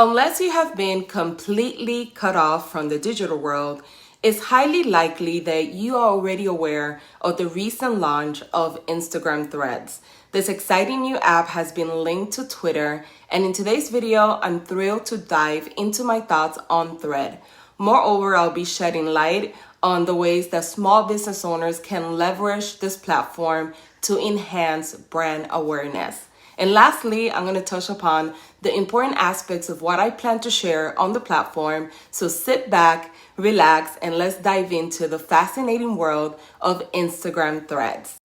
Unless you have been completely cut off from the digital world, it's highly likely that you are already aware of the recent launch of Instagram Threads. This exciting new app has been linked to Twitter, and in today's video, I'm thrilled to dive into my thoughts on Thread. Moreover, I'll be shedding light on the ways that small business owners can leverage this platform to enhance brand awareness. And lastly, I'm going to touch upon the important aspects of what I plan to share on the platform. So sit back, relax, and let's dive into the fascinating world of Instagram Threads.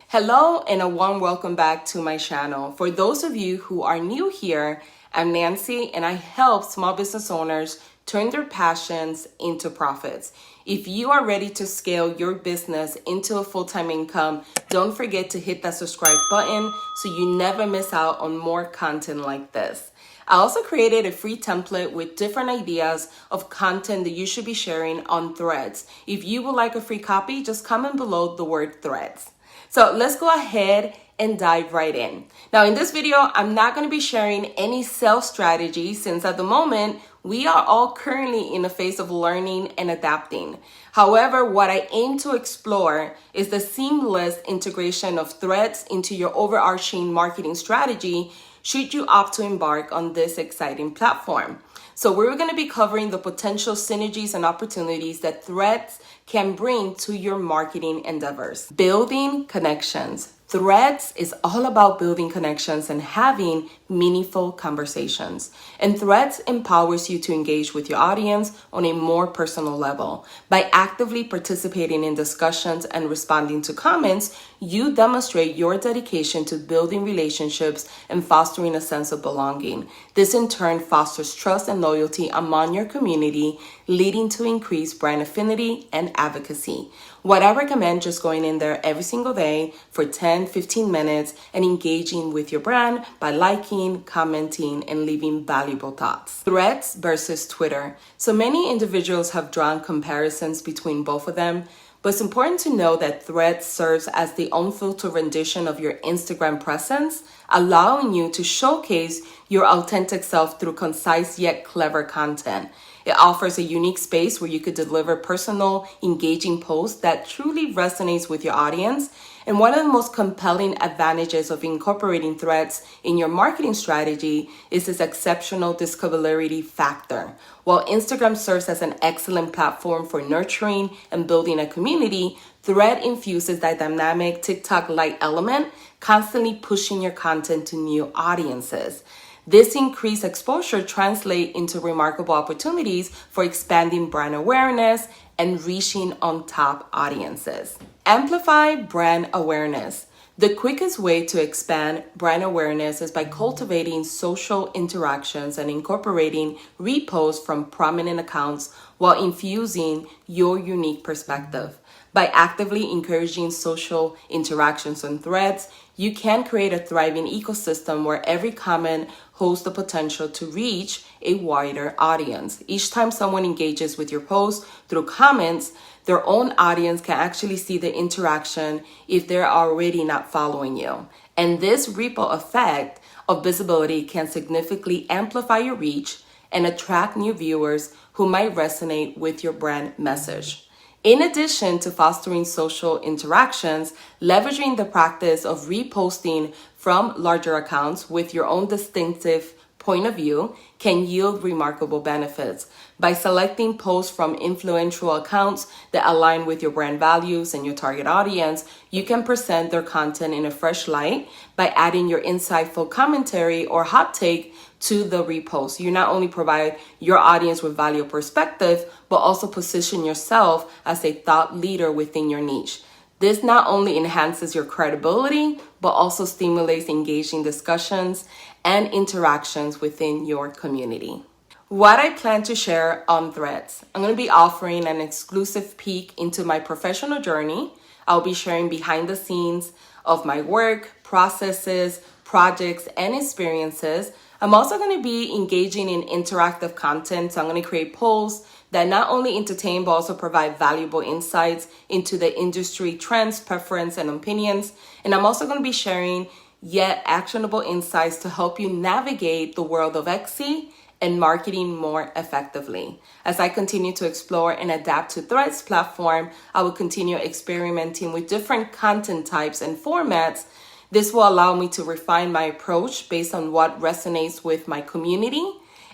Hello and a warm welcome back to my channel. For those of you who are new here, I'm Nancy and I help small business owners turn their passions into profits. If you are ready to scale your business into a full-time income, don't forget to hit that subscribe button so you never miss out on more content like this. I also created a free template with different ideas of content that you should be sharing on Threads. If you would like a free copy, just comment below the word Threads. So let's go ahead and dive right in. Now in this video, I'm not going to be sharing any sales strategy since at the moment, we are all currently in a phase of learning and adapting. However, what I aim to explore is the seamless integration of Threads into your overarching marketing strategy should you opt to embark on this exciting platform. So we're going to be covering the potential synergies and opportunities that Threads can bring to your marketing endeavors. Building connections. Threads is all about building connections and having meaningful conversations. And Threads empowers you to engage with your audience on a more personal level. By actively participating in discussions and responding to comments, you demonstrate your dedication to building relationships and fostering a sense of belonging. This in turn fosters trust and loyalty among your community, leading to increased brand affinity and advocacy. What I recommend just going in there every single day for 10-15 minutes and engaging with your brand by liking, commenting, and leaving valuable thoughts. Threads versus Twitter. So many individuals have drawn comparisons between both of them, but it's important to know that Threads serves as the unfiltered rendition of your Instagram presence, allowing you to showcase your authentic self through concise yet clever content. It offers a unique space where you could deliver personal, engaging posts that truly resonates with your audience. And one of the most compelling advantages of incorporating Threads in your marketing strategy is its exceptional discoverability factor. While Instagram serves as an excellent platform for nurturing and building a community, Thread infuses that dynamic TikTok-like element, constantly pushing your content to new audiences. This increased exposure translates into remarkable opportunities for expanding brand awareness and reaching on top audiences. Amplify brand awareness. The quickest way to expand brand awareness is by cultivating social interactions and incorporating reposts from prominent accounts while infusing your unique perspective. By actively encouraging social interactions on Threads, you can create a thriving ecosystem where every comment holds the potential to reach a wider audience. Each time someone engages with your post through comments, their own audience can actually see the interaction if they're already not following you. And this ripple effect of visibility can significantly amplify your reach and attract new viewers who might resonate with your brand message. In addition to fostering social interactions, leveraging the practice of reposting from larger accounts with your own distinctive point of view can yield remarkable benefits. By selecting posts from influential accounts that align with your brand values and your target audience, you can present their content in a fresh light by adding your insightful commentary or hot take to the repost. You not only provide your audience with valuable perspective, but also position yourself as a thought leader within your niche. This not only enhances your credibility, but also stimulates engaging discussions and interactions within your community. What I plan to share on Threads. I'm going to be offering an exclusive peek into my professional journey. I'll be sharing behind the scenes of my work, processes, projects, and experiences. I'm also going to be engaging in interactive content. So I'm going to create polls that not only entertain, but also provide valuable insights into the industry trends, preference, and opinions. And I'm also going to be sharing yet actionable insights to help you navigate the world of Etsy and marketing more effectively. As I continue to explore and adapt to Threads platform, I will continue experimenting with different content types and formats. This will allow me to refine my approach based on what resonates with my community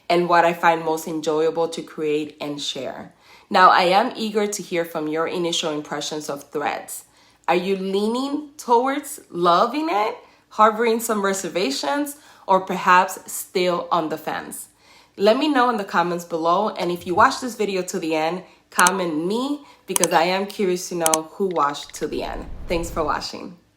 and what I find most enjoyable to create and share. Now, I am eager to hear from your initial impressions of Threads. Are you leaning towards loving it, harboring some reservations, or perhaps still on the fence? Let me know in the comments below, and if you watched this video to the end, comment me because I am curious to know who watched to the end. Thanks for watching.